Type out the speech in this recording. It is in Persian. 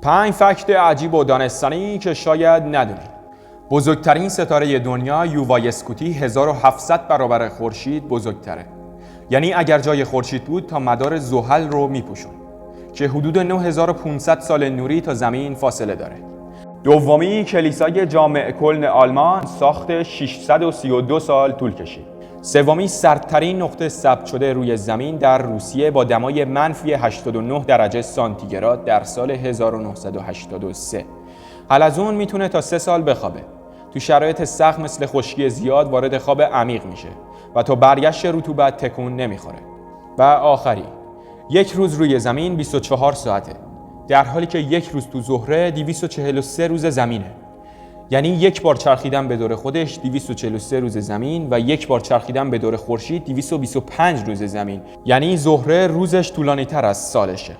5 فکت عجیب و دانستنی که شاید ندونید. بزرگترین ستاره دنیا یووا اسکوتی 1700 برابر خورشید بزرگتره. یعنی اگر جای خورشید بود تا مدار زحل رو میپوشون که حدود 9500 سال نوری تا زمین فاصله داره. دومی، کلیسای جامع کلن آلمان ساخت 632 سال طول کشید. سومی، سردترین نقطه ثبت شده روی زمین در روسیه با دمای منفی 89 درجه سانتیگراد در سال 1983. حلزون میتونه تا 3 سال بخوابه. تو شرایط سخت مثل خشکی زیاد وارد خواب عمیق میشه و تا برگشت رطوبت تکون نمیخوره. و آخری، یک روز روی زمین 24 ساعته، در حالی که یک روز تو زهره 243 روز زمینه. یعنی یک بار چرخیدن به دور خودش 243 روز زمین و یک بار چرخیدن به دور خورشید 225 روز زمین. یعنی زهره روزش طولانی تر از سالشه.